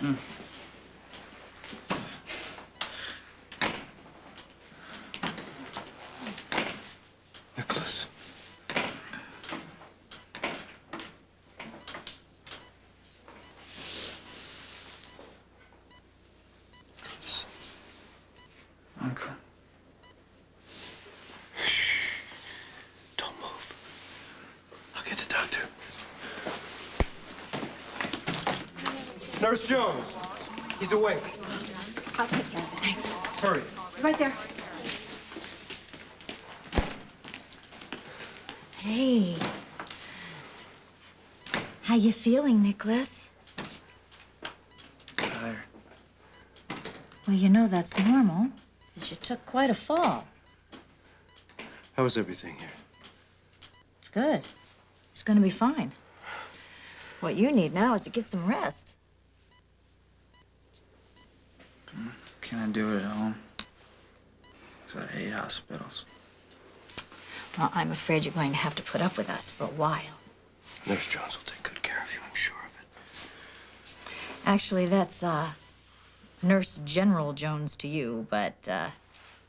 Mm. Nicholas. Uncle. Shh. Don't move. I'll get the doctor. Nurse Jones. He's awake. I'll take care of it. Thanks. Hurry. Right there. Hey. How you feeling, Nicholas? Tired. Well, you know that's normal, because you took quite a fall. How is everything here? It's good. It's gonna be fine. What you need now is to get some rest. Can I do it at home? 'Cause I hate hospitals. Well, I'm afraid you're going to have to put up with us for a while. Nurse Jones will take good care of you, I'm sure of it. Actually, that's, Nurse General Jones to you, but,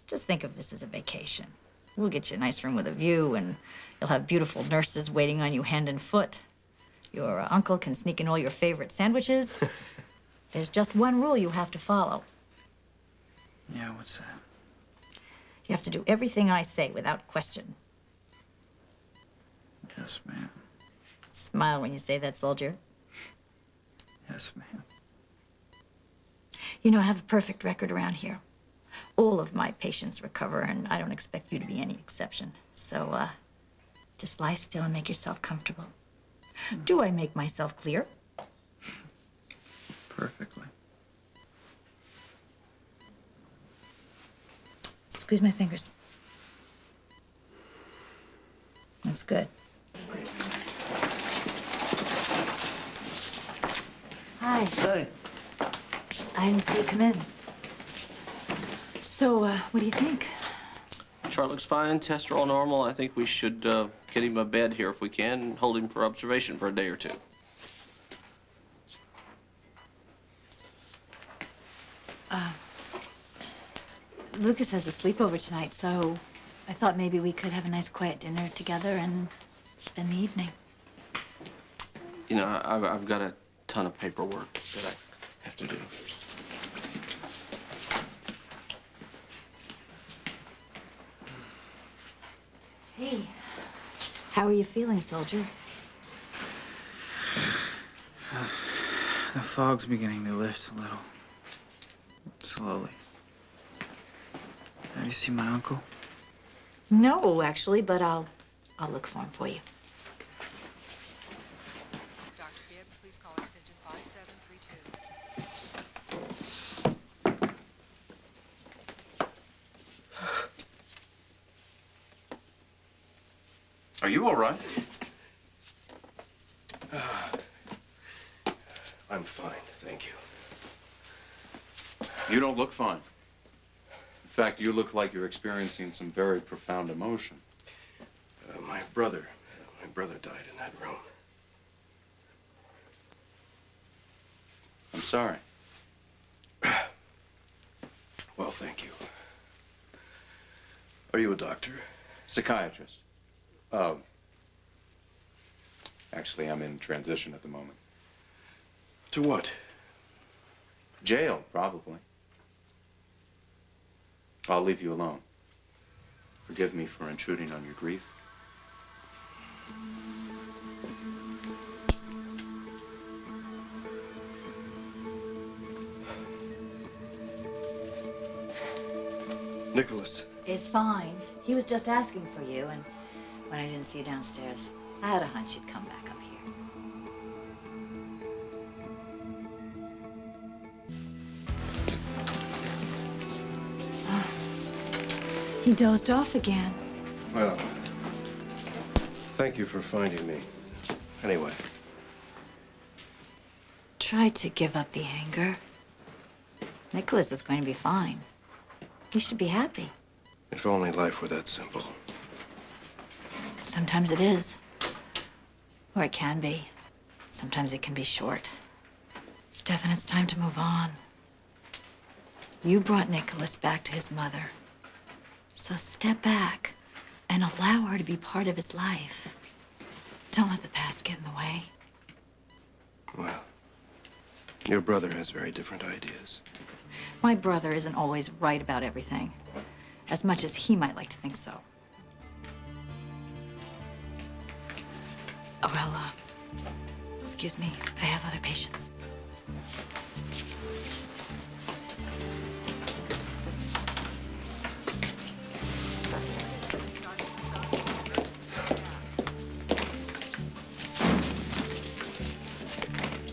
just think of this as a vacation. We'll get you a nice room with a view, and you'll have beautiful nurses waiting on you hand and foot. Your uncle can sneak in all your favorite sandwiches. There's just one rule you have to follow. Yeah, what's that? You have to do everything I say without question. Yes, ma'am. Smile when you say that, soldier. Yes, ma'am. You know, I have a perfect record around here. All of my patients recover, and I don't expect you to be any exception. So, just lie still and make yourself comfortable. Do I make myself clear? Perfectly. Squeeze my fingers. That's good. Hi. Hey. I didn't see you come in. So, what do you think? Chart looks fine. Tests are all normal. I think we should get him a bed here if we can and hold him for observation for a day or two. Lucas has a sleepover tonight, so I thought maybe we could have a nice quiet dinner together and spend the evening. You know, I've got a ton of paperwork that I have to do. Hey, how are you feeling, soldier? The fog's beginning to lift a little. Slowly. Have you seen my uncle? No, actually, but I'll look for him for you. Dr. Gibbs, please call extension 5732. Are you all right? I'm fine, thank you. You don't look fine. In fact, you look like you're experiencing some very profound emotion. My brother died in that room. I'm sorry. Well, thank you. Are you a doctor? Psychiatrist. Actually, I'm in transition at the moment. To what? Jail, probably. I'll leave you alone. Forgive me for intruding on your grief. Nicholas. It's fine. He was just asking for you, and when I didn't see you downstairs, I had a hunch you'd come back up here. He dozed off again. Well, thank you for finding me. Anyway. Try to give up the anger. Nicholas is going to be fine. You should be happy. If only life were that simple. Sometimes it is. Or it can be. Sometimes it can be short. Stefan, it's time to move on. You brought Nicholas back to his mother. So step back and allow her to be part of his life. Don't let the past get in the way. Well, your brother has very different ideas. My brother isn't always right about everything, as much as he might like to think so. Oh, well, excuse me, I have other patients.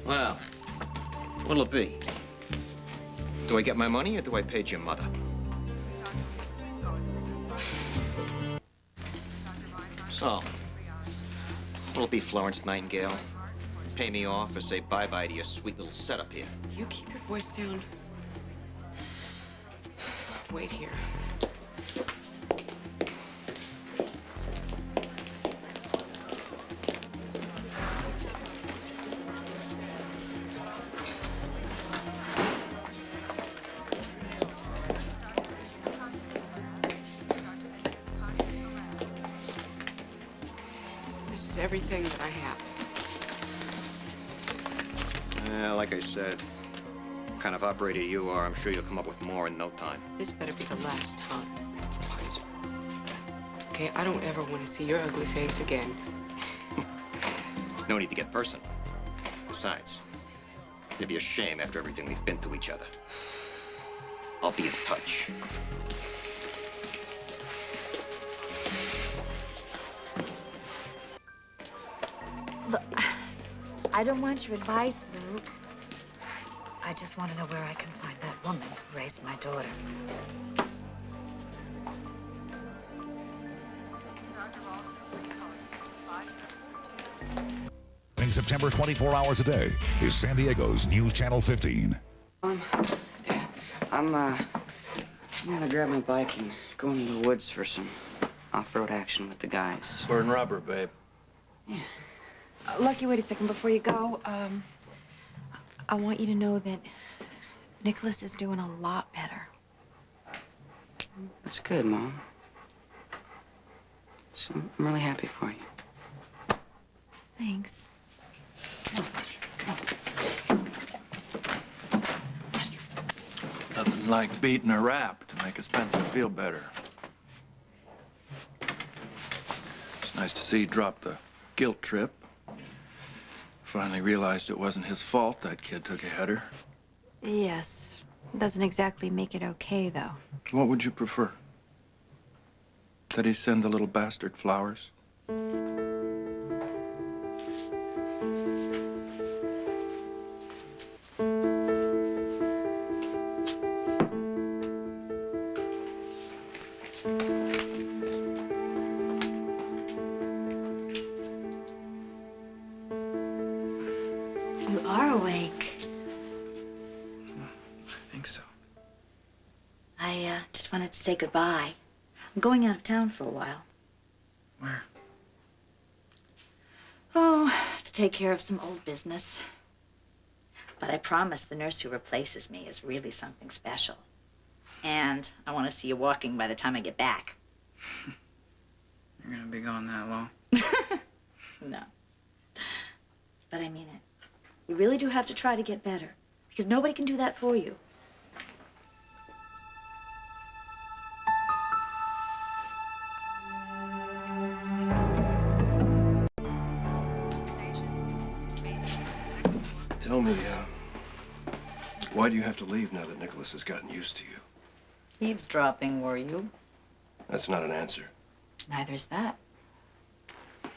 Well, what'll it be? Do I get my money or do I page your mother? So, what'll it be, Florence Nightingale? Pay me off or say bye-bye to your sweet little setup here? You keep your voice down. Wait here. This is everything that I have. Like I said, what kind of operator you are, I'm sure you'll come up with more in no time. This better be the last time, Kaiser. Okay, I don't ever want to see your ugly face again. No need to get personal. Besides, it'd be a shame after everything we've been to each other. I'll be in touch. Look, I don't want your advice, Luke. I just want to know where I can find that woman who raised my daughter. Dr. Ralston, please call extension 5732. In September 24 hours a day is San Diego's News Channel 15. Dad, I'm gonna grab my bike and go into the woods for some off-road action with the guys. We're in rubber, babe. Lucky, wait a second before you go. I want you to know that Nicholas is doing a lot better. That's good, Mom. So I'm really happy for you. Thanks. Nothing like beating a rap to make a Spencer feel better. It's nice to see he dropped the guilt trip. Finally realized it wasn't his fault that kid took a header. Yes. Doesn't exactly make it okay, though. What would you prefer? That he send the little bastard flowers? You are awake. I think so. I just wanted to say goodbye. I'm going out of town for a while. Where? Oh, to take care of some old business. But I promise the nurse who replaces me is really something special. And I want to see you walking by the time I get back. You're gonna be gone that long? No. But I mean it. You really do have to try to get better, because nobody can do that for you. Station, maintenance to the 6th floor. Tell me, why do you have to leave now that Nicholas has gotten used to you? Eavesdropping, were you? That's not an answer. Neither's that.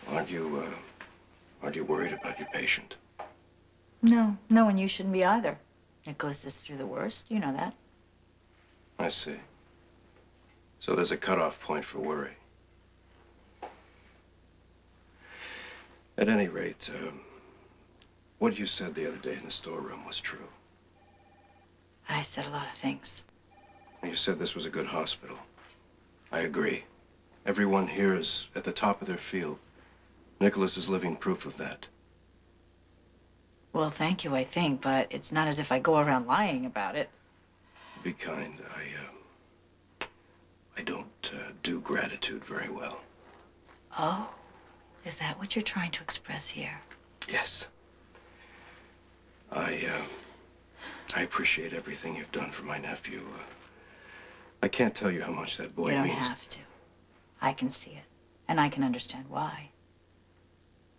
Aren't you worried about your patient? No, no, and you shouldn't be either. Nicholas is through the worst. You know that. I see. So there's a cutoff point for worry. At any rate, what you said the other day in the storeroom was true. I said a lot of things. You said this was a good hospital. I agree. Everyone here is at the top of their field. Nicholas is living proof of that. Well, thank you, I think, but it's not as if I go around lying about it. Be kind. I don't do gratitude very well. Oh, is that what you're trying to express here? Yes. I appreciate everything you've done for my nephew. I can't tell you how much that boy You don't means. have to. I can see it, and I can understand why.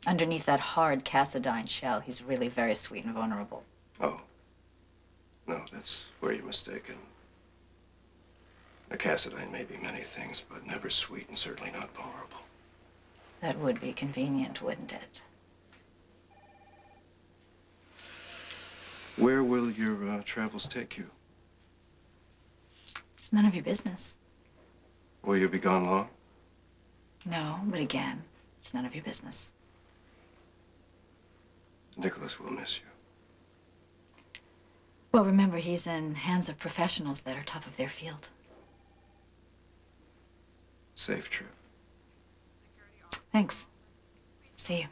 Underneath that hard Cassadine shell, he's really very sweet and vulnerable. Oh. No, that's where you're mistaken. A Cassadine may be many things, but never sweet and certainly not vulnerable. That would be convenient, wouldn't it? Where will your travels take you? It's none of your business. Will you be gone long? No, but again, it's none of your business. Nicholas will miss you. Well, remember, he's in hands of professionals that are top of their field. Safe trip. Thanks. See you.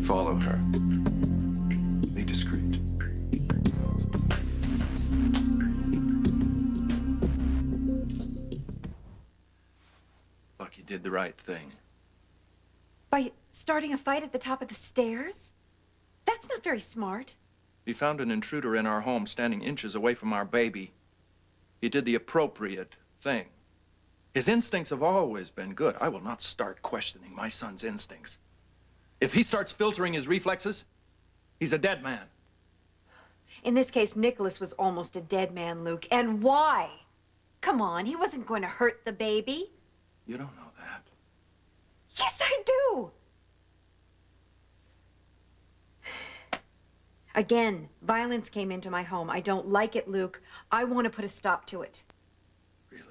Follow her. Be discreet. Buck, you did the right thing. By starting a fight at the top of the stairs? That's not very smart. He found an intruder in our home standing inches away from our baby. He did the appropriate thing. His instincts have always been good. I will not start questioning my son's instincts. If he starts filtering his reflexes, he's a dead man. In this case, Nicholas was almost a dead man, Luke. And why? Come on, he wasn't going to hurt the baby. You don't know that. Yes, I do. Again, violence came into my home. I don't like it, Luke. I want to put a stop to it. Really?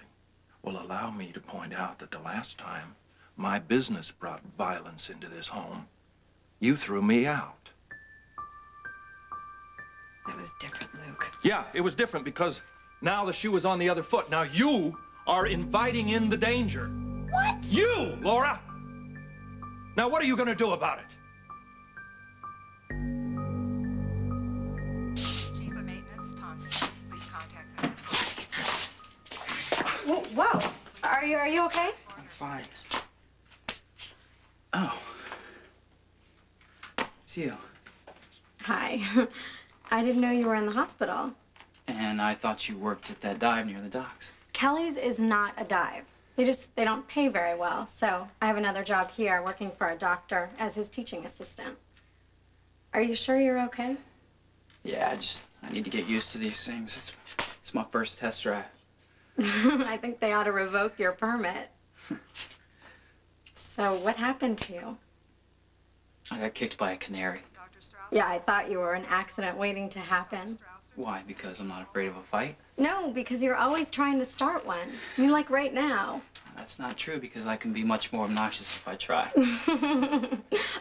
Well, allow me to point out that the last time my business brought violence into this home, you threw me out. It was different, Luke. Yeah, it was different because now the shoe is on the other foot. Now you are inviting in the danger. What? You, Laura! Now what are you going to do about it? Chief of Maintenance, Tom Stefan, please contact them. Whoa. Are you okay? I'm fine. Oh. It's you. Hi. I didn't know you were in the hospital. And I thought you worked at that dive near the docks. Kelly's is not a dive. They don't pay very well, so I have another job here working for a doctor as his teaching assistant. Are you sure you're okay? Yeah, I need to get used to these things. It's my first test drive. I think they ought to revoke your permit. So what happened to you? I got kicked by a canary. Yeah, I thought you were an accident waiting to happen. Why? Because I'm not afraid of a fight? No, because you're always trying to start one. I mean, like right now. That's not true because I can be much more obnoxious if I try.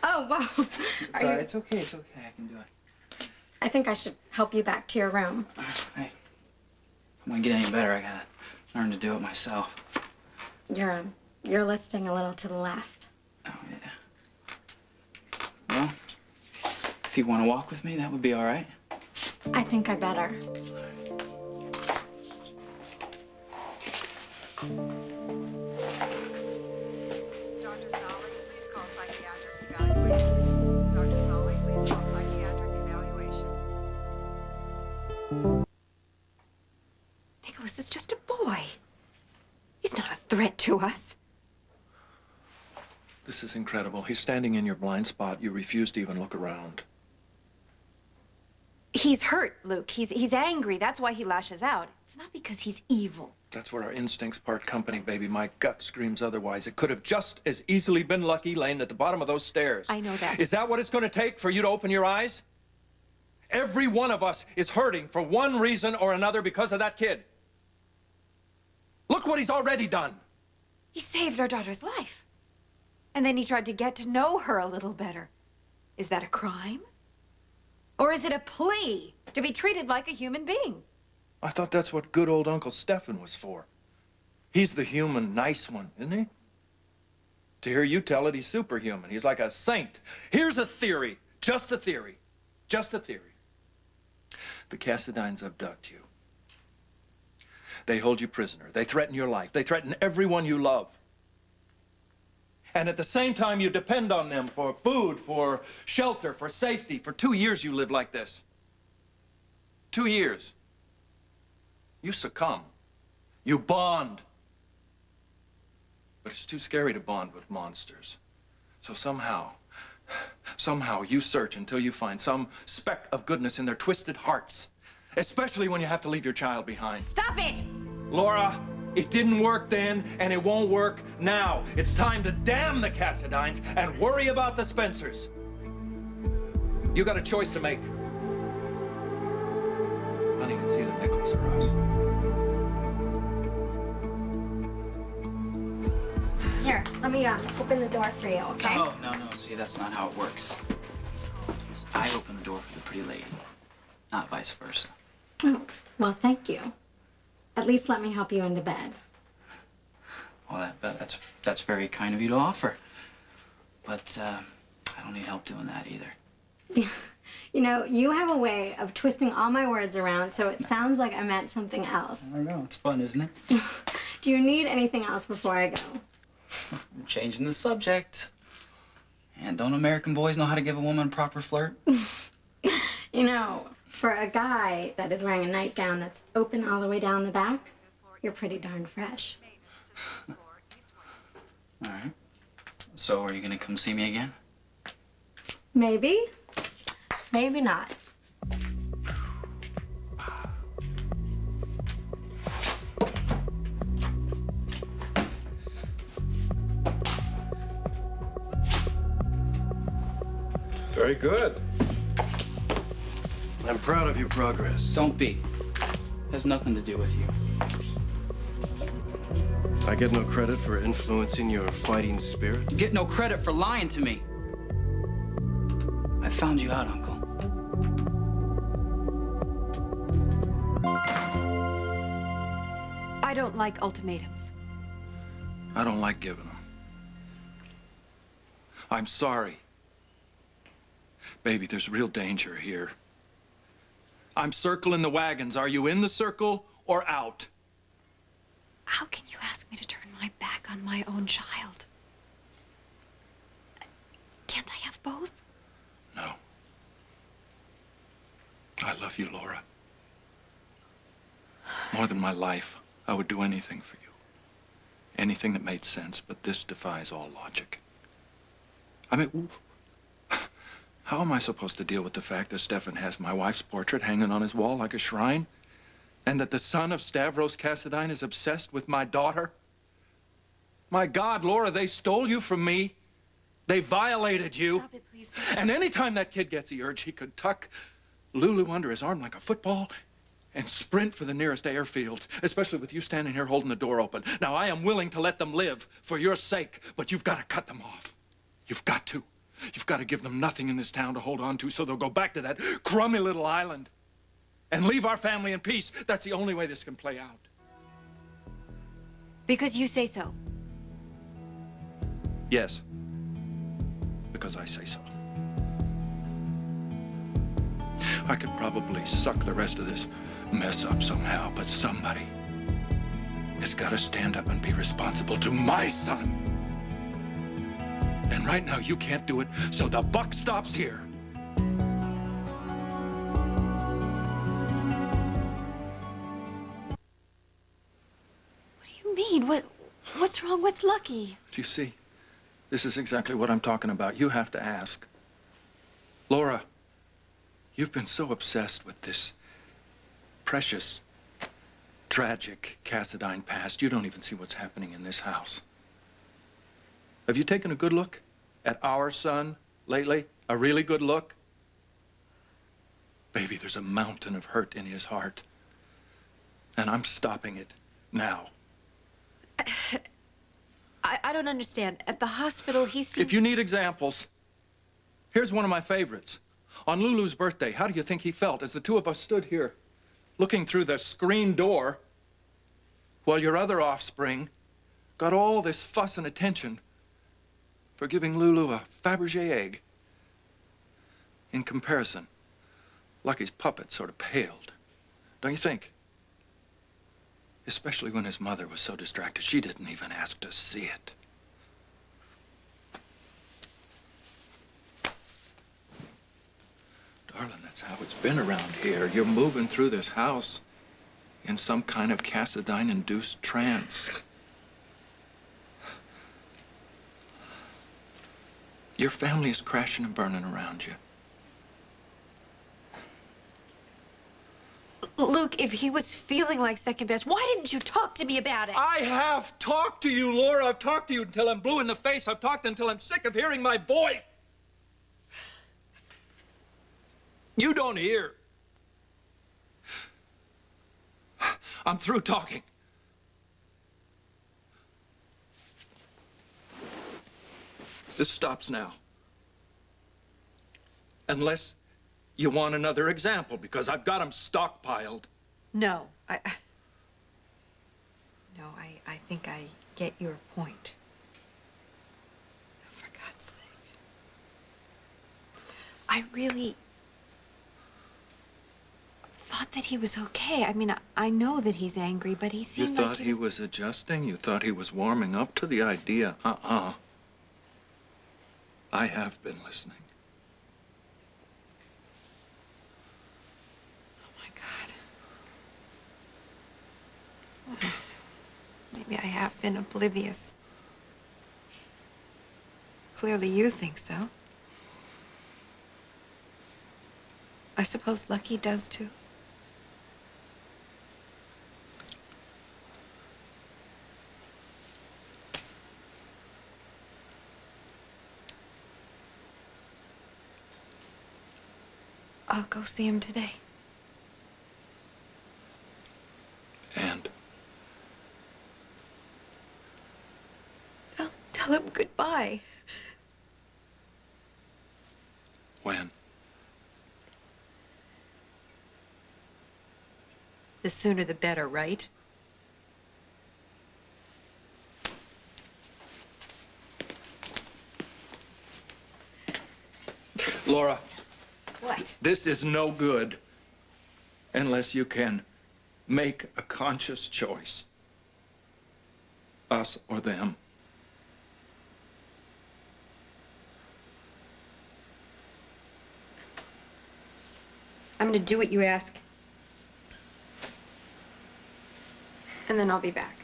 Oh, wow. It's all right. It's okay. It's okay. I can do it. I think I should help you back to your room. Hey, if I'm gonna get any better, I gotta learn to do it myself. You're listing a little to the left. Oh, yeah. Well, if you want to walk with me, that would be all right. I think I better. Dr. Zolli, please call psychiatric evaluation. Dr. Zolli, please call psychiatric evaluation. Nicholas is just a boy. He's not a threat to us. This is incredible. He's standing in your blind spot. You refuse to even look around. He's hurt, Luke. He's angry. That's why he lashes out. It's not because he's evil. That's where our instincts part company, baby. My gut screams otherwise. It could have just as easily been Lucky laying at the bottom of those stairs. I know that. Is that what it's going to take for you to open your eyes? Every one of us is hurting for one reason or another because of that kid. Look what he's already done. He saved our daughter's life. And then he tried to get to know her a little better. Is that a crime? Or is it a plea to be treated like a human being? I thought that's what good old Uncle Stefan was for. He's the human, nice one, isn't he? To hear you tell it, he's superhuman. He's like a saint. Here's a theory, just a theory, just a theory. The Cassadines abduct you. They hold you prisoner. They threaten your life. They threaten everyone you love. And at the same time, you depend on them for food, for shelter, for safety. For 2 years, you live like this. 2 years. You succumb. You bond. But it's too scary to bond with monsters. So somehow you search until you find some speck of goodness in their twisted hearts. Especially when you have to leave your child behind. Stop it! Laura, it didn't work then, and it won't work now. It's time to damn the Cassadines and worry about the Spencers. You got a choice to make. Honey, it's either Nicholas or us. Here, let me open the door for you, okay? No. See, that's not how it works. I open the door for the pretty lady, not vice versa. Oh, well, thank you. At least let me help you into bed. Well, that's very kind of you to offer. But I don't need help doing that either. You know, you have a way of twisting all my words around so it sounds like I meant something else. I know, it's fun, isn't it? Do you need anything else before I go? I'm changing the subject. And don't American boys know how to give a woman a proper flirt? You know, for a guy that is wearing a nightgown that's open all the way down the back, you're pretty darn fresh. All right. So are you gonna come see me again? Maybe. Maybe not. Very good. I'm proud of your progress. Don't be. Has nothing to do with you. I get no credit for influencing your fighting spirit. You get no credit for lying to me. I found you out, Uncle. I don't like ultimatums. I don't like giving them. I'm sorry. Baby, there's real danger here. I'm circling the wagons. Are you in the circle or out? How can you ask me to turn my back on my own child? Can't I have both? No. I love you, Laura. More than my life, I would do anything for you. Anything that made sense, but this defies all logic. I mean, how am I supposed to deal with the fact that Stefan has my wife's portrait hanging on his wall like a shrine? And that the son of Stavros Cassadine is obsessed with my daughter? My God, Laura, they stole you from me. They violated you. Stop it, please. And anytime that kid gets the urge, he could tuck Lulu under his arm like a football and sprint for the nearest airfield, especially with you standing here holding the door open. Now, I am willing to let them live for your sake, but you've got to cut them off. You've got to. You've got to give them nothing in this town to hold on to, so they'll go back to that crummy little island and leave our family in peace. That's the only way this can play out. Because you say so. Yes, because I say so. I could probably suck the rest of this mess up somehow, but somebody has got to stand up and be responsible to my son. And right now, you can't do it, so the buck stops here. What do you mean? What's wrong with Lucky? Do you see? This is exactly what I'm talking about. You have to ask. Laura, you've been so obsessed with this precious, tragic Cassadine past, you don't even see what's happening in this house. Have you taken a good look at our son lately? A really good look? Baby, there's a mountain of hurt in his heart. And I'm stopping it now. I don't understand. At the hospital, he seemed... If you need examples, Here's one of my favorites. On Lulu's birthday, how do you think he felt as the two of us stood here looking through the screen door while your other offspring got all this fuss and attention for giving Lulu a Fabergé egg? In comparison, Lucky's puppet sort of paled, don't you think? Especially when his mother was so distracted, she didn't even ask to see it. Darling, that's how it's been around here. You're moving through this house in some kind of Cassadine-induced trance. Your family is crashing and burning around you. Luke, if he was feeling like second best, why didn't you talk to me about it? I have talked to you, Laura. I've talked to you until I'm blue in the face. I've talked until I'm sick of hearing my voice. You don't hear. I'm through talking. This stops now. Unless you want another example, because I've got them stockpiled. No, I think I get your point. For God's sake. I really thought that he was okay. I mean, I know that he's angry, but he seemed like You thought he was adjusting? You thought he was warming up to the idea? I have been listening. Maybe I have been oblivious. Clearly you think so. I suppose Lucky does too. I'll go see him today. And? I'll tell him goodbye. When? The sooner the better, right? Laura. What? This is no good unless you can make a conscious choice. Us or them. I'm gonna do what you ask. And then I'll be back.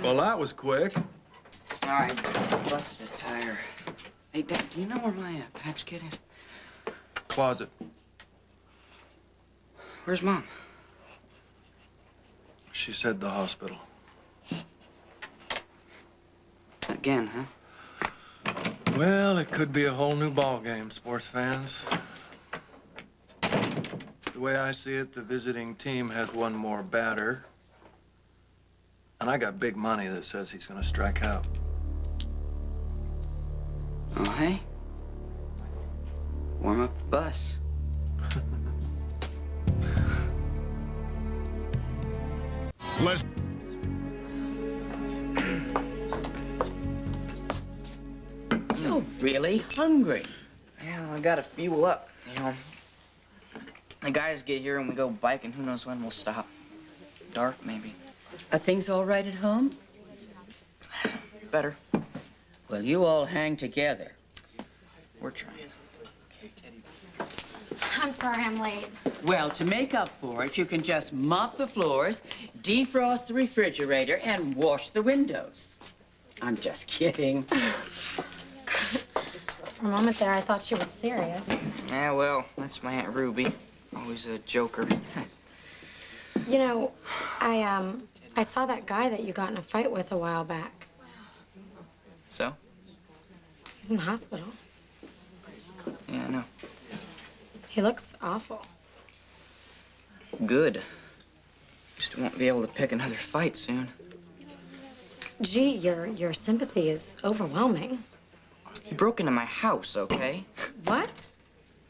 Well, that was quick. I busted a tire. Hey, Dad, do you know where my patch kit is? Closet. Where's Mom? She said the hospital. Again, huh? Well, it could be a whole new ballgame, sports fans. The way I see it, the visiting team has one more batter. And I got big money that says he's gonna strike out. Oh, hey. Warm up the bus. Let's. You're really hungry. Yeah, well, I gotta fuel up, you know. The guys get here and we go biking. Who knows when we'll stop? Dark, maybe. Are things all right at home? Better. Well, you all hang together. We're trying. I'm sorry I'm late. Well, to make up for it, you can just mop the floors, defrost the refrigerator, and wash the windows. I'm just kidding. For a moment there, I thought she was serious. Yeah, well, that's my Aunt Ruby. Always a joker. You know, I saw that guy that you got in a fight with a while back. So? He's in the hospital. Yeah, I know. He looks awful. Good. Just won't be able to pick another fight soon. Gee, your sympathy is overwhelming. He broke into my house, okay? What?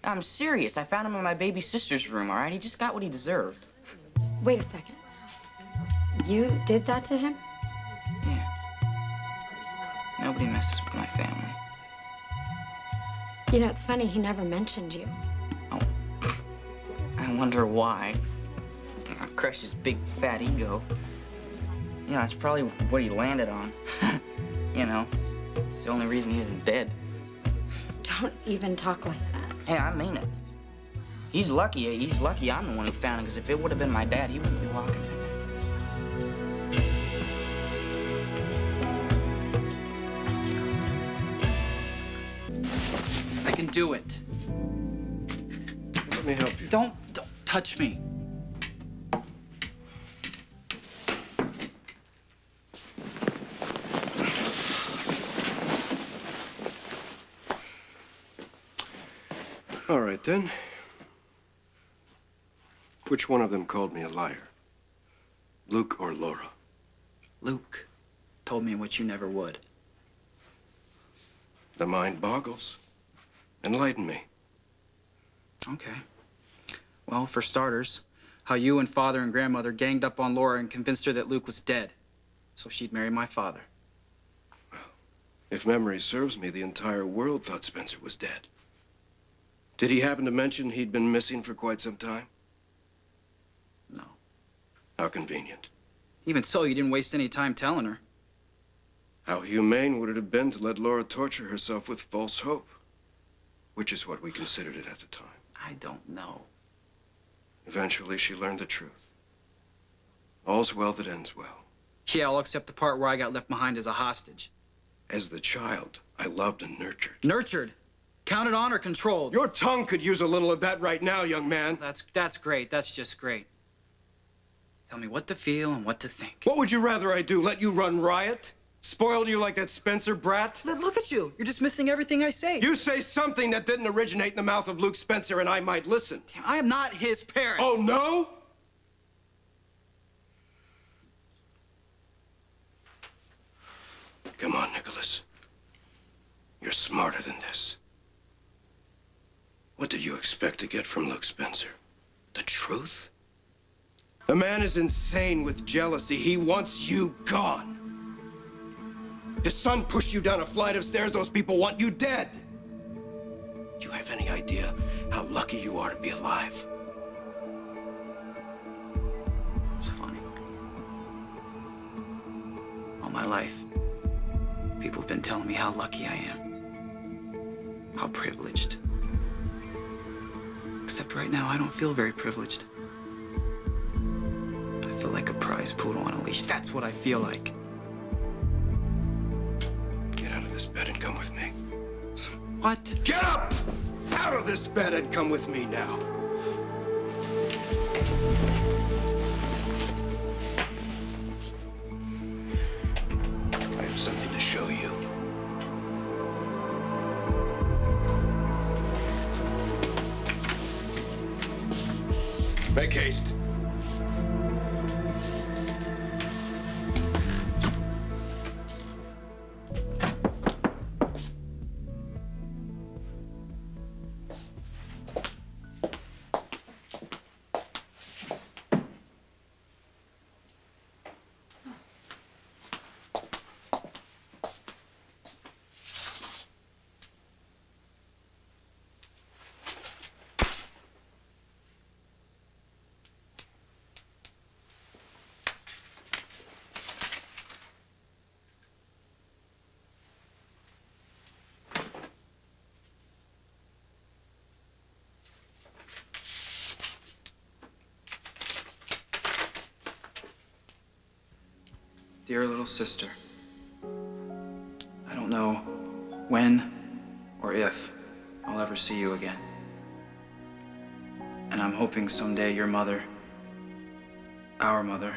I'm serious. I found him in my baby sister's room, all right? He just got what he deserved. Wait a second. You did that to him? Yeah. Nobody messes with my family. You know, it's funny, he never mentioned you. I wonder why. I crushed his big fat ego. Yeah, that's probably what he landed on. You know, it's the only reason he isn't dead. Don't even talk like that. Hey, I mean it. He's lucky. He's lucky I'm the one who found him, because if it would have been my dad, he wouldn't be walking right now. I can do it. Let me help you. Don't touch me. All right, then. Which one of them called me a liar? Luke or Laura? Luke told me what you never would. The mind boggles. Enlighten me. Okay. Well, for starters, how you and Father and Grandmother ganged up on Laura and convinced her that Luke was dead, so she'd marry my father. If memory serves me, the entire world thought Spencer was dead. Did he happen to mention he'd been missing for quite some time? No. How convenient. Even so, you didn't waste any time telling her. How humane would it have been to let Laura torture herself with false hope? Which is what we considered it at the time. I don't know. Eventually, she learned the truth. All's well that ends well. Yeah, I'll accept the part where I got left behind as a hostage. As the child, I loved and nurtured. Nurtured? Counted on or controlled? Your tongue could use a little of that right now, young man. That's great. That's just great. Tell me what to feel and what to think. What would you rather I do? Let you run riot? Spoiled you like that Spencer brat? Look at you. You're dismissing everything I say. You say something that didn't originate in the mouth of Luke Spencer, and I might listen. Damn, I am not his parent. Oh, no? Come on, Nicholas. You're smarter than this. What did you expect to get from Luke Spencer? The truth? The man is insane with jealousy. He wants you gone. His son pushed you down a flight of stairs. Those people want you dead. Do you have any idea how lucky you are to be alive? It's funny. All my life, people have been telling me how lucky I am. How privileged. Except right now, I don't feel very privileged. I feel like a prize poodle on a leash. That's what I feel like. Get out of this bed and come with me. What? Get up! Out of this bed and come with me now. I have something to show you. Make haste. Dear little sister, know when or if I'll ever see you again. And I'm hoping someday your mother, our mother,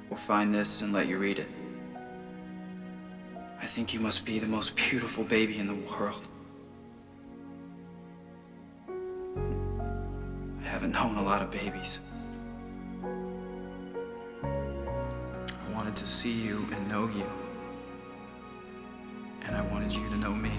will find this and let you read it. I think you must be the most beautiful baby in the world. I haven't known a lot of babies. I wanted to see you and know you. And I wanted you to know me.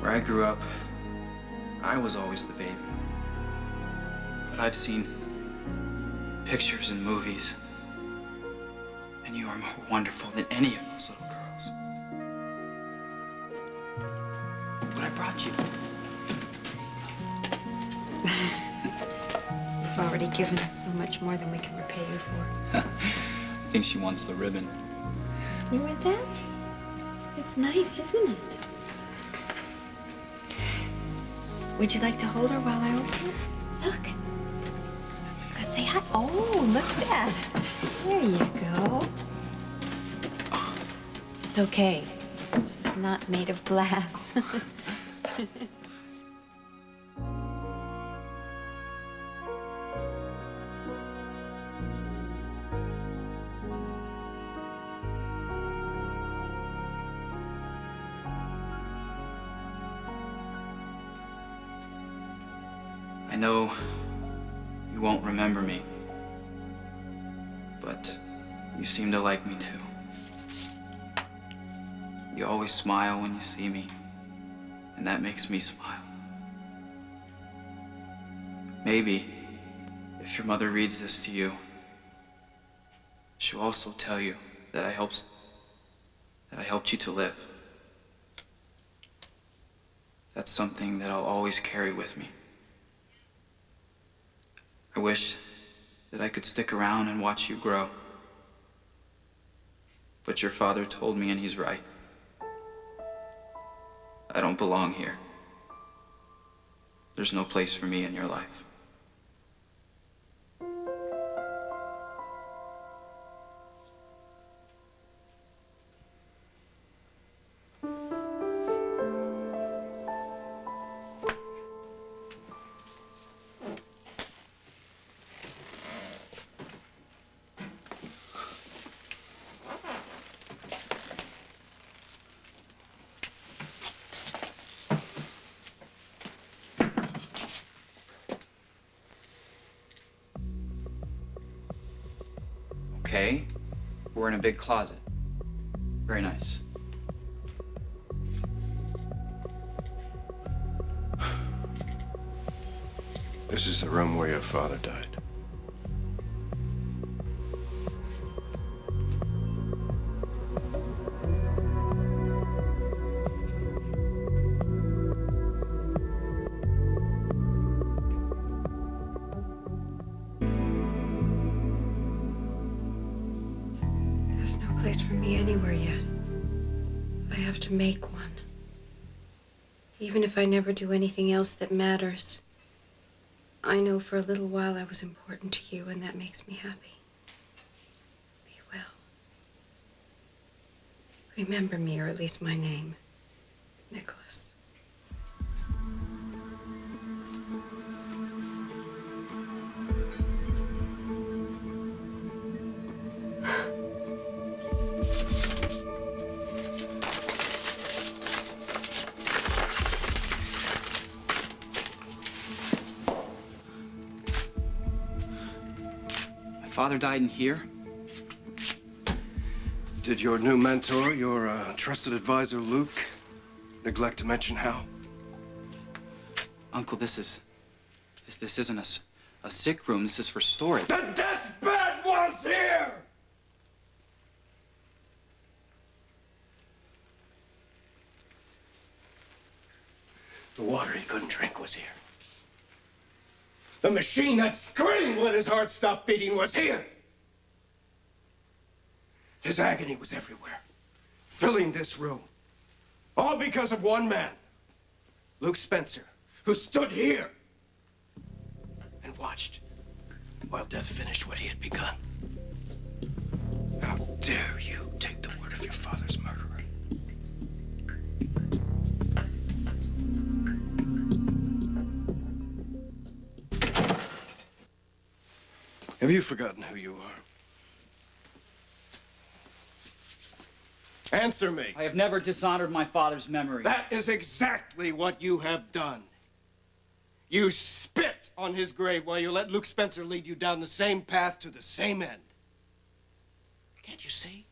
Where I grew up, I was always the baby. But I've seen pictures and movies, and you are more wonderful than any of those little girls. But I brought you. You've already given us so much more than we can repay you for. I think she wants the ribbon. You read that? It's nice, isn't it? Would you like to hold her while I open it? Look. Go say hi. Oh, look at that. There you go. It's okay. She's not made of glass. I know you won't remember me, but you seem to like me too. You always smile when you see me, and that makes me smile. Maybe, if your mother reads this to you, she'll also tell you that I helped you to live. That's something that I'll always carry with me. I wish that I could stick around and watch you grow. But your father told me, and he's right. I don't belong here. There's no place for me in your life. Okay, we're in a big closet. Very nice. This is the room where your father died. There's no place for me anywhere yet. I have to make one. Even if I never do anything else that matters, I know for a little while I was important to you, and that makes me happy. Be well. Remember me, or at least my name, Nicholas. Father died in here? Did your new mentor, your trusted advisor, Luke, neglect to mention how? Uncle, this isn't a sick room. This is for storage. The deathbed was here! The water he couldn't drink was here. The machine that screamed when his heart stopped beating was here. His agony was everywhere, filling this room. All because of one man, Luke Spencer, who stood here and watched while death finished what he had begun. How dare you take the word of your father's murderer? Have you forgotten who you are? Answer me. I have never dishonored my father's memory. That is exactly what you have done. You spit on his grave while you let Luke Spencer lead you down the same path to the same end. Can't you see?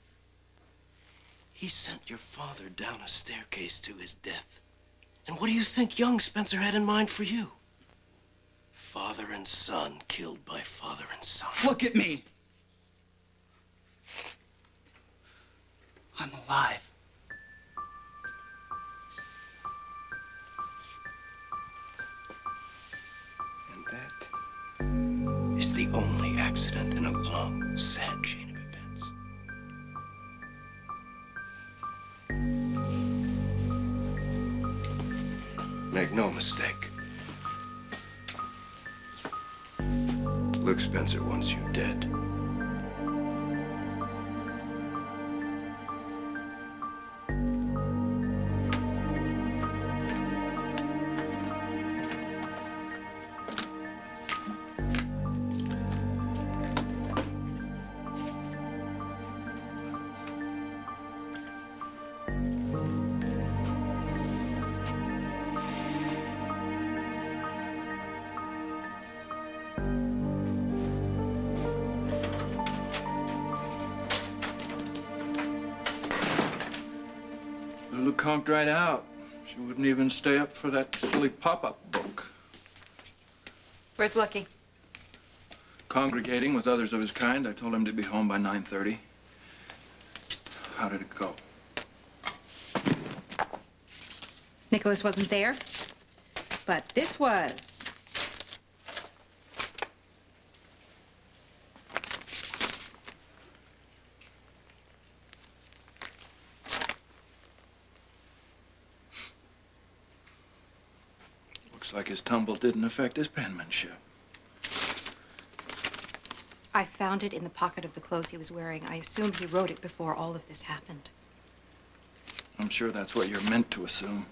He sent your father down a staircase to his death. And what do you think young Spencer had in mind for you? Father and son killed by father and son. Look at me. I'm alive. And that is the only accident in a long, sad chain of events. Make no mistake. Luke Spencer wants you dead. Lulu conked right out. She wouldn't even stay up for that silly pop-up book. Where's Lucky? Congregating with others of his kind. I told him to be home by 9:30. How did it go? Nicholas wasn't there, but this was. Looks like his tumble didn't affect his penmanship. I found it in the pocket of the clothes he was wearing. I assumed he wrote it before all of this happened. I'm sure that's what you're meant to assume.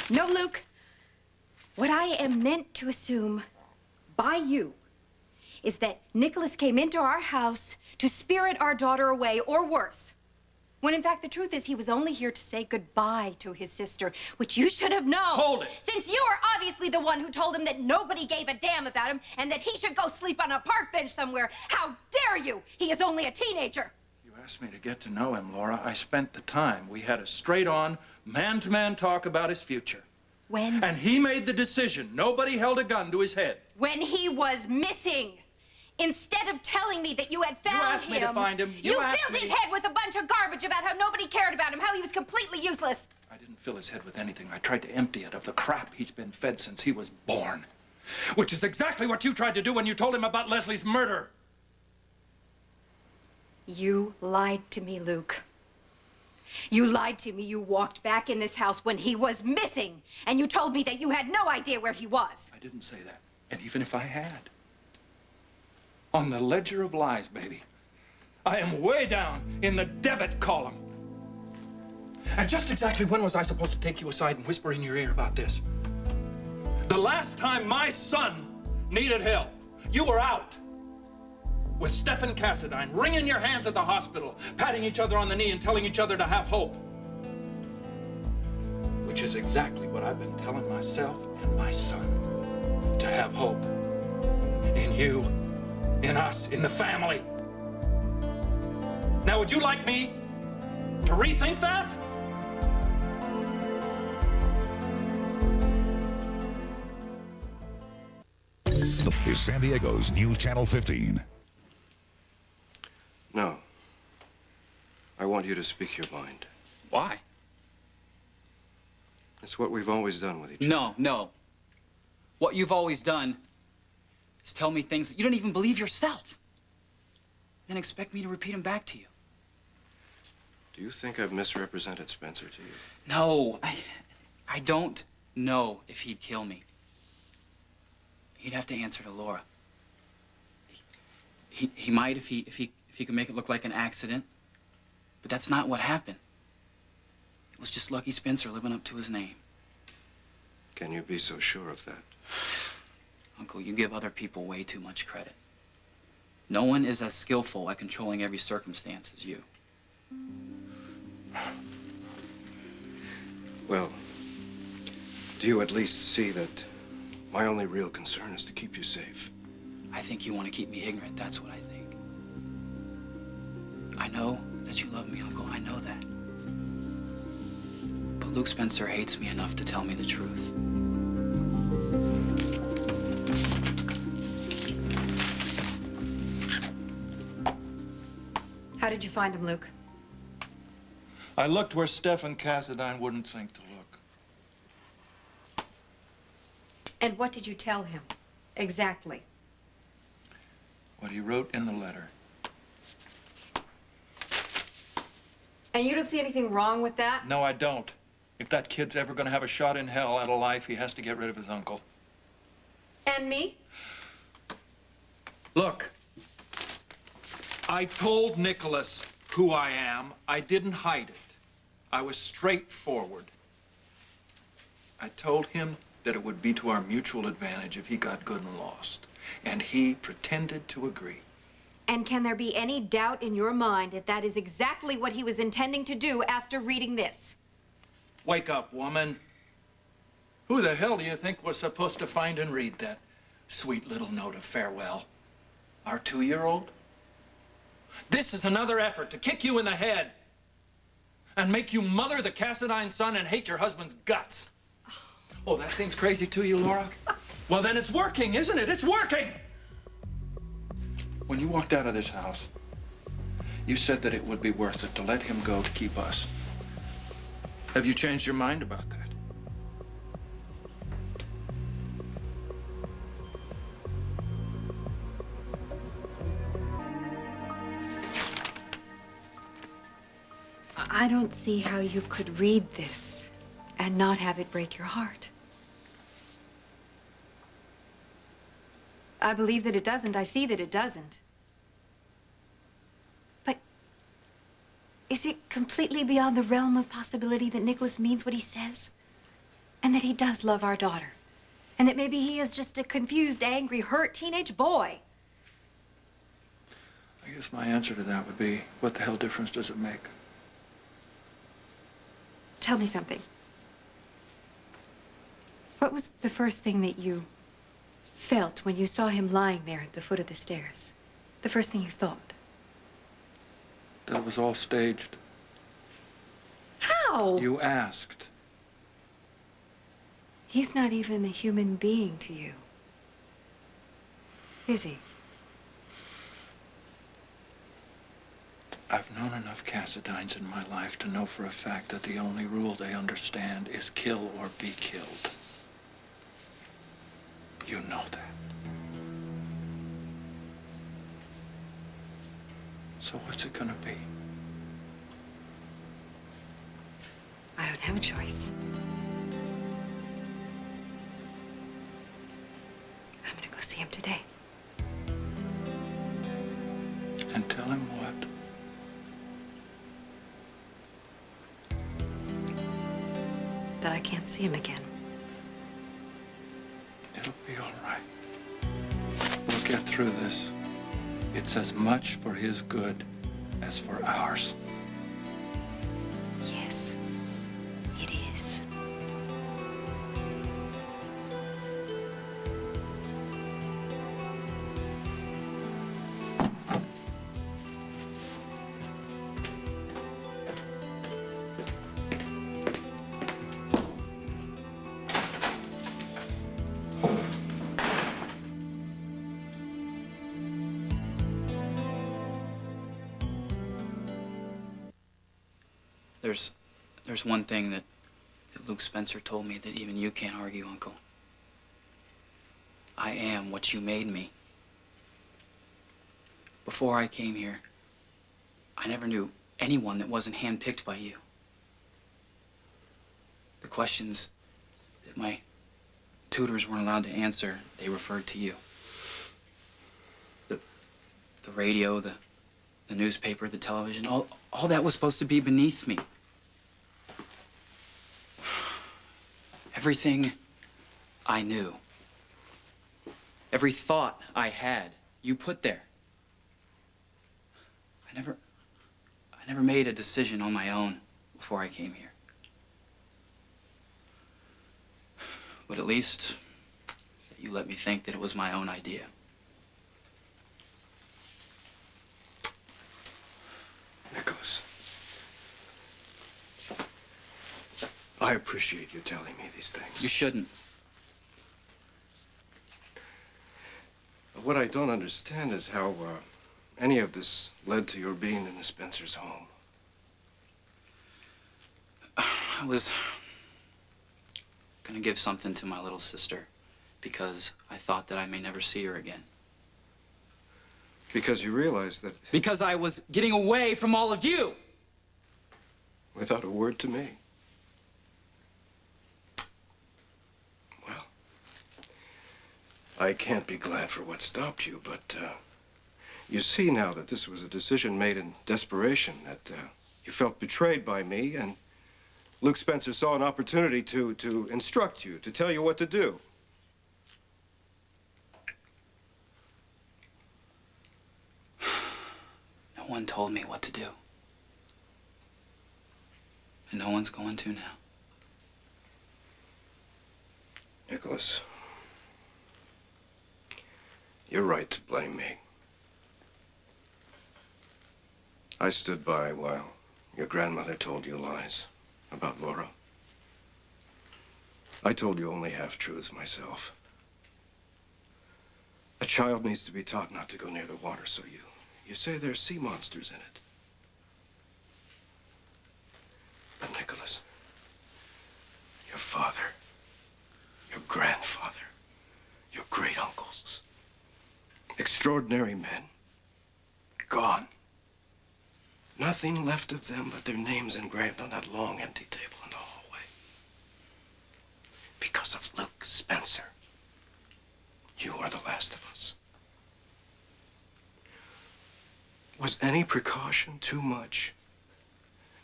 No, Luke. What I am meant to assume by you is that Nicholas came into our house to spirit our daughter away, or worse. When in fact the truth is he was only here to say goodbye to his sister, which you should have known. Hold it! Since you are obviously the one who told him that nobody gave a damn about him and that he should go sleep on a park bench somewhere. How dare you? He is only a teenager. You asked me to get to know him, Laura. I spent the time. We had a straight-on, man-to-man talk about his future. When? And he made the decision. Nobody held a gun to his head. When he was missing. Instead of telling me that you had found him... You asked me to find him. You filled his head with a bunch of garbage about how nobody cared about him, how he was completely useless. I didn't fill his head with anything. I tried to empty it of the crap he's been fed since he was born. Which is exactly what you tried to do when you told him about Leslie's murder. You lied to me, Luke. You lied to me. You walked back in this house when he was missing, and you told me that you had no idea where he was. I didn't say that. And even if I had, on the ledger of lies, baby, I am way down in the debit column. And just exactly when was I supposed to take you aside and whisper in your ear about this? The last time my son needed help, you were out with Stefan Cassadine, wringing your hands at the hospital, patting each other on the knee and telling each other to have hope. Which is exactly what I've been telling myself and my son. To have hope. In you, in us, in the family. Now, would you like me to rethink that? Is San Diego's News Channel 15. No. I want you to speak your mind. Why? It's what we've always done with each other. No. What you've always done is tell me things that you don't even believe yourself, then expect me to repeat them back to you. Do you think I've misrepresented Spencer to you? No, I don't know if he'd kill me. He'd have to answer to Laura. He might if he could make it look like an accident, but that's not what happened. It was just Lucky Spencer living up to his name. Can you be so sure of that? Uncle, you give other people way too much credit. No one is as skillful at controlling every circumstance as you. Well, do you at least see that my only real concern is to keep you safe? I think you want to keep me ignorant, that's what I think. I know that you love me, Uncle, I know that. But Luke Spencer hates me enough to tell me the truth. How did you find him, Luke? I looked where Stefan Cassadine wouldn't think to look. And what did you tell him? Exactly. What he wrote in the letter. And you don't see anything wrong with that? No, I don't. If that kid's ever going to have a shot in hell at a life, he has to get rid of his uncle. And me? Look, I told Nicholas who I am. I didn't hide it. I was straightforward. I told him that it would be to our mutual advantage if he got good and lost. And he pretended to agree. And can there be any doubt in your mind that that is exactly what he was intending to do after reading this? Wake up, woman. Who the hell do you think was supposed to find and read that sweet little note of farewell? Our 2-year-old? This is another effort to kick you in the head and make you mother the Cassadine son and hate your husband's guts. Oh, that seems crazy to you, Laura? Well, then it's working, isn't it? It's working! When you walked out of this house, you said that it would be worth it to let him go to keep us. Have you changed your mind about that? I don't see how you could read this and not have it break your heart. I believe that it doesn't. I see that it doesn't. But is it completely beyond the realm of possibility that Nicholas means what he says? And that he does love our daughter? And that maybe he is just a confused, angry, hurt teenage boy? I guess my answer to that would be, what the hell difference does it make? Tell me something. What was the first thing that you felt when you saw him lying there at the foot of the stairs? The first thing you thought? That it was all staged. How? You asked. He's not even a human being to you, is he? I've known enough Cassadines in my life to know for a fact that the only rule they understand is kill or be killed. You know that. So what's it gonna be? I don't have a choice. I'm gonna go see him today. And tell him what? That I can't see him again. It'll be all right. We'll get through this. It's as much for his good as for ours. Yes, it is. There's one thing that Luke Spencer told me that even you can't argue, Uncle. I am what you made me. Before I came here, I never knew anyone that wasn't handpicked by you. The questions that my tutors weren't allowed to answer, they referred to you. The radio, the newspaper, the television, all that was supposed to be beneath me. Everything I knew, every thought I had, you put there. I never made a decision on my own before I came here. But at least you let me think that it was my own idea. Nicholas, I appreciate you telling me these things. You shouldn't. What I don't understand is how any of this led to your being in the Spencers' home. I was gonna give something to my little sister because I thought that I may never see her again. Because you realized that... Because I was getting away from all of you! Without a word to me. Well, I can't be glad for what stopped you, but you see now that this was a decision made in desperation, that you felt betrayed by me, and Luke Spencer saw an opportunity to instruct you, to tell you what to do. No one told me what to do. And no one's going to now. Nicholas, you're right to blame me. I stood by while your grandmother told you lies about Laura. I told you only half-truths myself. A child needs to be taught not to go near the water, so you say there's sea monsters in it. But Nicholas, your father, your grandfather, your great-uncles, extraordinary men, gone. Nothing left of them but their names engraved on that long, empty table in the hallway. Because of Luke Spencer. You are the last of us. Was any precaution too much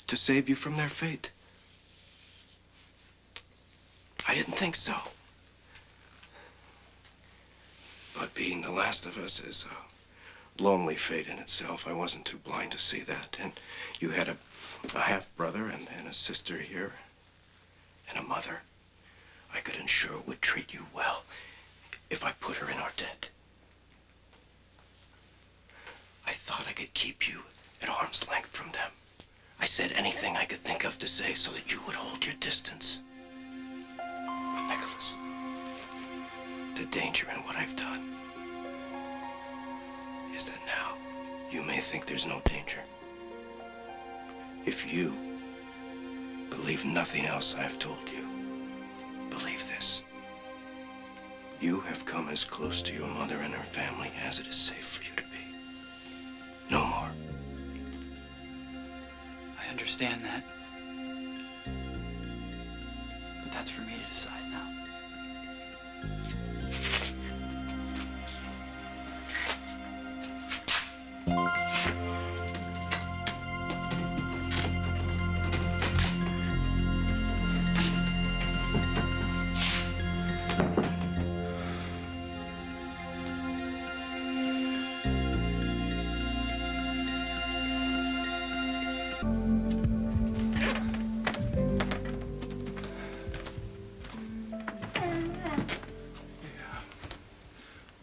to save you from their fate? I didn't think so. But being the last of us is a lonely fate in itself. I wasn't too blind to see that. And you had a half-brother and a sister here, and a mother I could ensure would treat you well if I put her in our debt. I thought I could keep you at arm's length from them. I said anything I could think of to say so that you would hold your distance. But Nicholas, the danger in what I've done is that now you may think there's no danger. If you believe nothing else I've told you, believe this. You have come as close to your mother and her family as it is safe for you to be. No more. I understand that. But that's for me to decide now.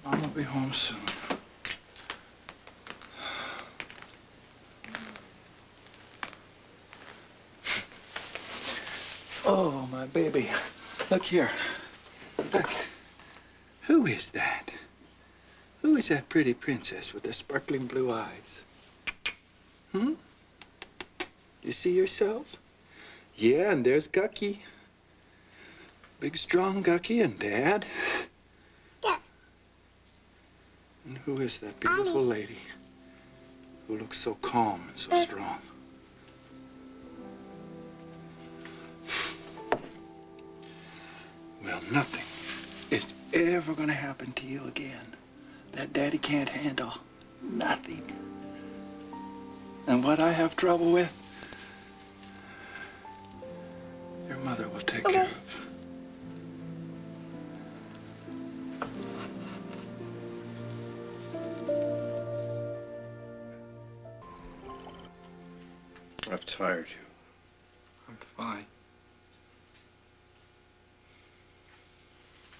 Mom will be home soon. Oh, my baby. Look here. Look. Who is that? Who is that pretty princess with the sparkling blue eyes? Hmm? You see yourself? Yeah, and there's Gucky. Big, strong Gucky and Dad. Who is that beautiful lady who looks so calm and so strong? Well, nothing is ever gonna happen to you again that Daddy can't handle. Nothing. And what I have trouble with, your mother will take care of. I've tired you. I'm fine.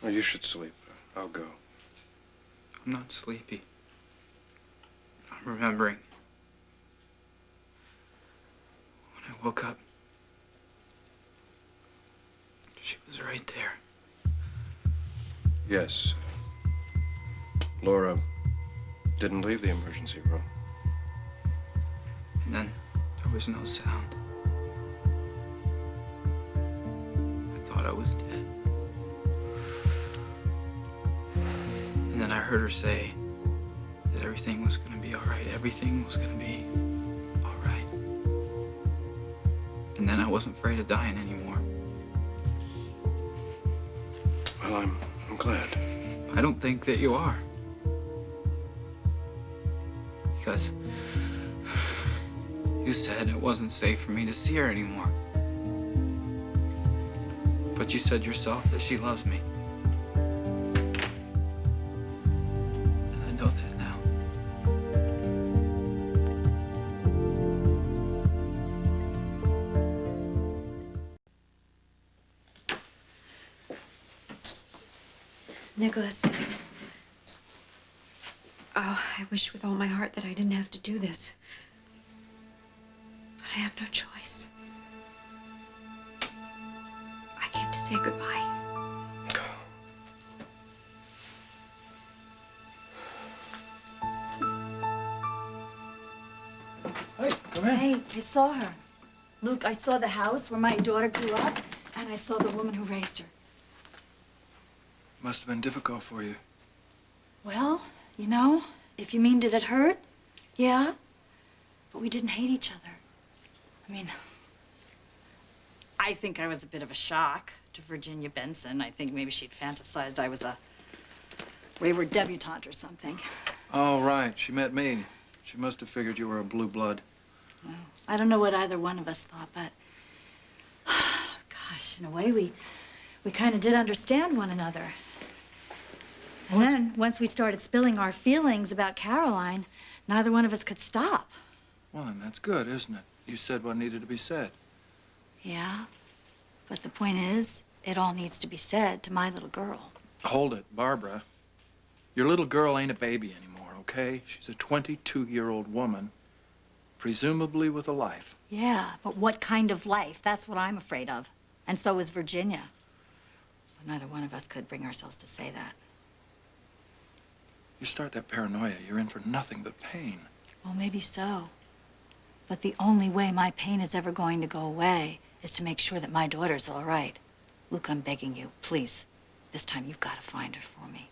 Well, you should sleep. I'll go. I'm not sleepy. I'm remembering. When I woke up, she was right there. Yes. Laura didn't leave the emergency room. And then there was no sound. I thought I was dead. And then I heard her say that everything was gonna be all right. Everything was gonna be all right. And then I wasn't afraid of dying anymore. Well, I'm glad. I don't think that you are. Because you said it wasn't safe for me to see her anymore. But you said yourself that she loves me. And I know that now. Nicholas. Oh, I wish with all my heart that I didn't have to do this. But I have no choice. I came to say goodbye. Hey, come in. Hey, I saw her. Luke, I saw the house where my daughter grew up, and I saw the woman who raised her. Must have been difficult for you. Well, you know, if you mean did it hurt? Yeah. But we didn't hate each other. I mean, I think I was a bit of a shock to Virginia Benson. I think maybe she'd fantasized I was a wayward debutante or something. Oh, right. She met me. She must have figured you were a blue blood. Well, I don't know what either one of us thought, but gosh, in a way, we kind of did understand one another. And then, once we started spilling our feelings about Caroline, neither one of us could stop. Well, then that's good, isn't it? You said what needed to be said. Yeah, but the point is, it all needs to be said to my little girl. Hold it, Barbara. Your little girl ain't a baby anymore, okay? She's a 22-year-old woman, presumably with a life. Yeah, but what kind of life? That's what I'm afraid of. And so is Virginia. But neither one of us could bring ourselves to say that. You start that paranoia, you're in for nothing but pain. Well, maybe so. But the only way my pain is ever going to go away is to make sure that my daughter's all right. Luke, I'm begging you, please. This time you've got to find her for me.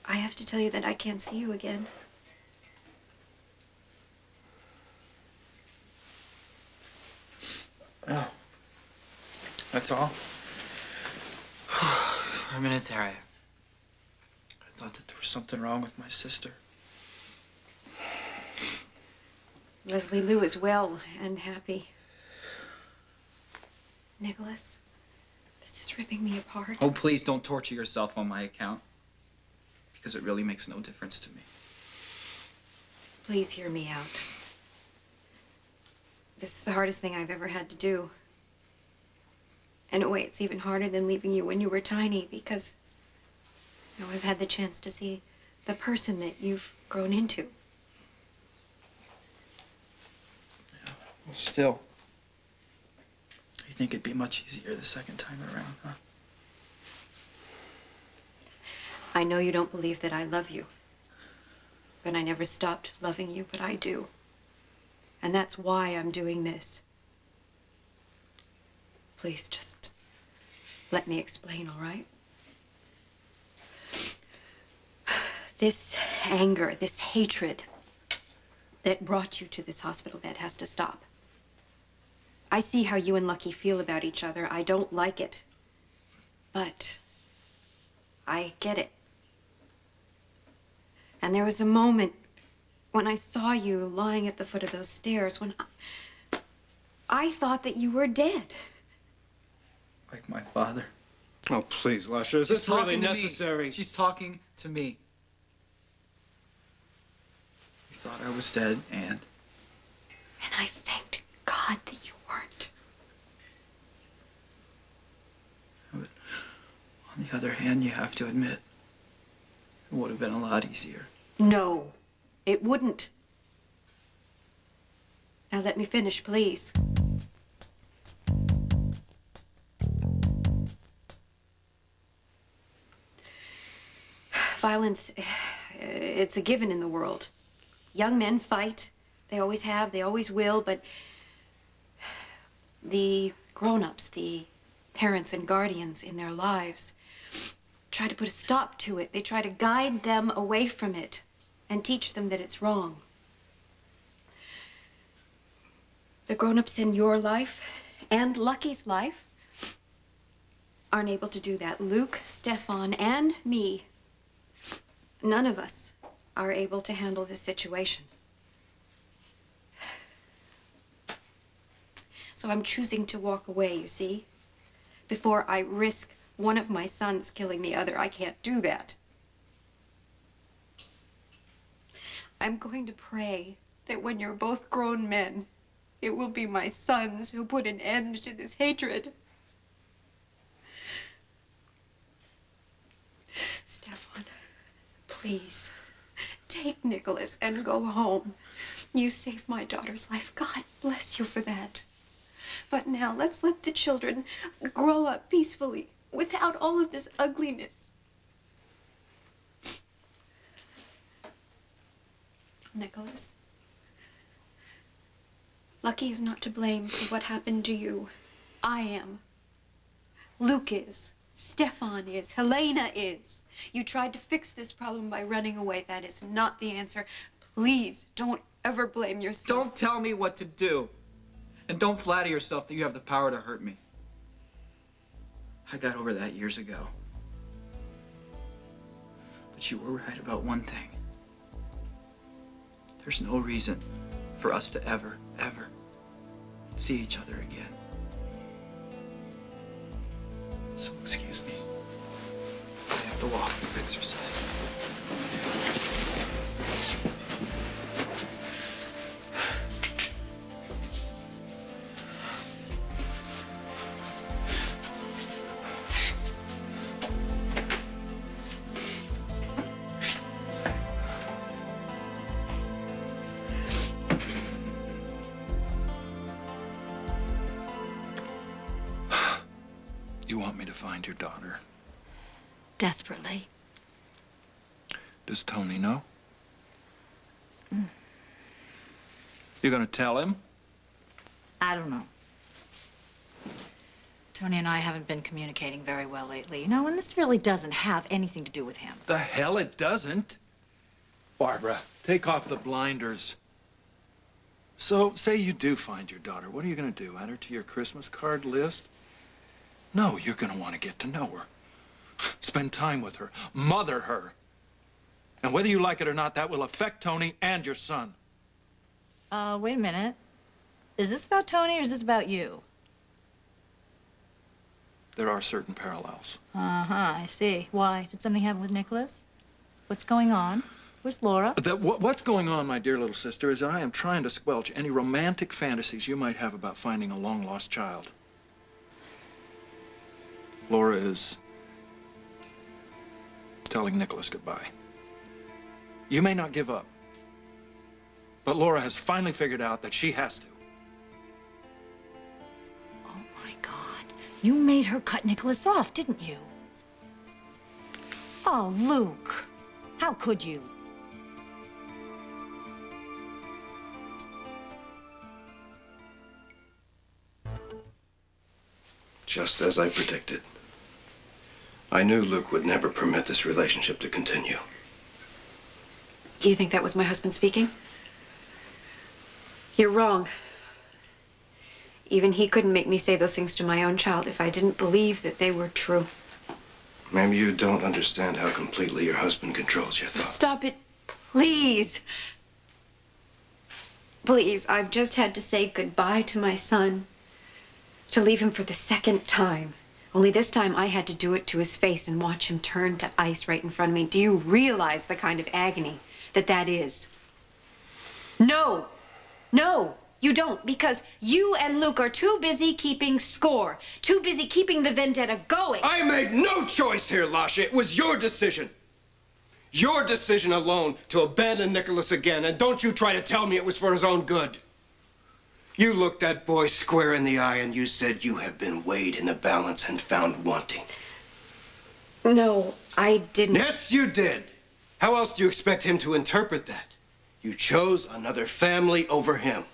I have to tell you that I can't see you again. Oh. That's all? For a minute there, I thought that there was something wrong with my sister. Leslie Lou is well and happy. Nicholas, this is ripping me apart. Oh, please don't torture yourself on my account. Because it really makes no difference to me. Please hear me out. This is the hardest thing I've ever had to do. In a way, it's even harder than leaving you when you were tiny because, you know, I've had the chance to see the person that you've grown into. Yeah, well, still. I think it'd be much easier the second time around, huh? I know you don't believe that I love you. But I never stopped loving you, but I do. And that's why I'm doing this. Please just let me explain, all right? This anger, this hatred that brought you to this hospital bed has to stop. I see how you and Lucky feel about each other. I don't like it. But I get it. And there was a moment when I saw you lying at the foot of those stairs when I thought that you were dead. Like my father. Oh, please, Lasha, is this really necessary? She's talking to me. You thought I was dead, and I thanked God that you weren't. But on the other hand, you have to admit, it would have been a lot easier. No, it wouldn't. Now let me finish, please. Violence, it's a given in the world. Young men fight. They always have, they always will, but the grown-ups, the parents and guardians in their lives, try to put a stop to it. They try to guide them away from it and teach them that it's wrong. The grown-ups in your life and Lucky's life aren't able to do that. Luke, Stefan, and me, none of us are able to handle this situation. So I'm choosing to walk away, you see? Before I risk one of my sons killing the other. I can't do that. I'm going to pray that when you're both grown men, it will be my sons who put an end to this hatred. Stefan, please, take Nicholas and go home. You saved my daughter's life. God bless you for that. But now let's let the children grow up peacefully without all of this ugliness. Nicholas, Lucky is not to blame for what happened to you. I am. Luke is. Stefan is. Helena is. You tried to fix this problem by running away. That is not the answer. Please don't ever blame yourself. Don't tell me what to do. And don't flatter yourself that you have the power to hurt me. I got over that years ago. But you were right about one thing. There's no reason for us to ever see each other again. So excuse me. I have to walk and exercise. You want me to find your daughter? Desperately. Does Tony know? You gonna tell him? I don't know. Tony and I haven't been communicating very well lately. You know, and this really doesn't have anything to do with him. The hell it doesn't. Barbara, take off the blinders. So, say you do find your daughter. What are you gonna do? Add her to your Christmas card list? No, you're gonna want to get to know her. Spend time with her. Mother her. And whether you like it or not, that will affect Tony and your son. Wait a minute. Is this about Tony or is this about you? There are certain parallels. Uh-huh, I see. Why? Did something happen with Nicholas? What's going on? Where's Laura? What's going on, my dear little sister, is that I am trying to squelch any romantic fantasies you might have about finding a long-lost child. Laura is telling Nicholas goodbye. You may not give up, but Laura has finally figured out that she has to. Oh, my God. You made her cut Nicholas off, didn't you? Oh, Luke. How could you? Just as I predicted. I knew Luke would never permit this relationship to continue. You think that was my husband speaking? You're wrong. Even he couldn't make me say those things to my own child if I didn't believe that they were true. Maybe you don't understand how completely your husband controls your thoughts. Stop it, please. Please, I've just had to say goodbye to my son. To leave him for the second time. Only this time I had to do it to his face and watch him turn to ice right in front of me. Do you realize the kind of agony that is? No! No, you don't, because you and Luke are too busy keeping score. Too busy keeping the vendetta going. I made no choice here, Lasha. It was your decision. Your decision alone to abandon Nicholas again, and don't you try to tell me it was for his own good. You looked that boy square in the eye and you said you have been weighed in the balance and found wanting. No, I didn't. Yes, you did. How else do you expect him to interpret that? You chose another family over him.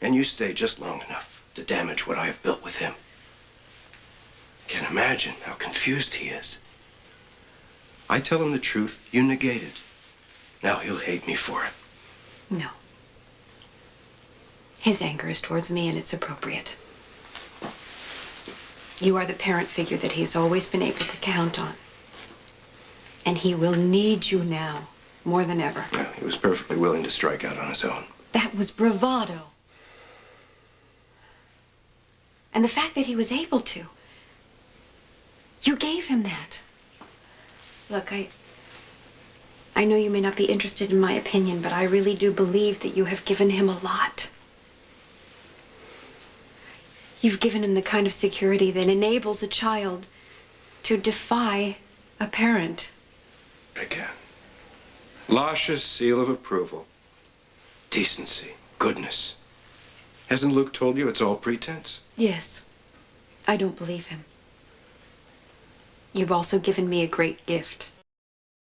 And you stayed just long enough to damage what I have built with him. Can't imagine how confused he is. I tell him the truth, you negate it. Now he'll hate me for it. No. His anger is towards me, and it's appropriate. You are the parent figure that he's always been able to count on. And he will need you now, more than ever. Yeah, he was perfectly willing to strike out on his own. That was bravado. And the fact that he was able to. You gave him that. Look, I know you may not be interested in my opinion, but I really do believe that you have given him a lot. You've given him the kind of security that enables a child to defy a parent. Again. Lasha's seal of approval. Decency. Goodness. Hasn't Luke told you it's all pretense? Yes. I don't believe him. You've also given me a great gift.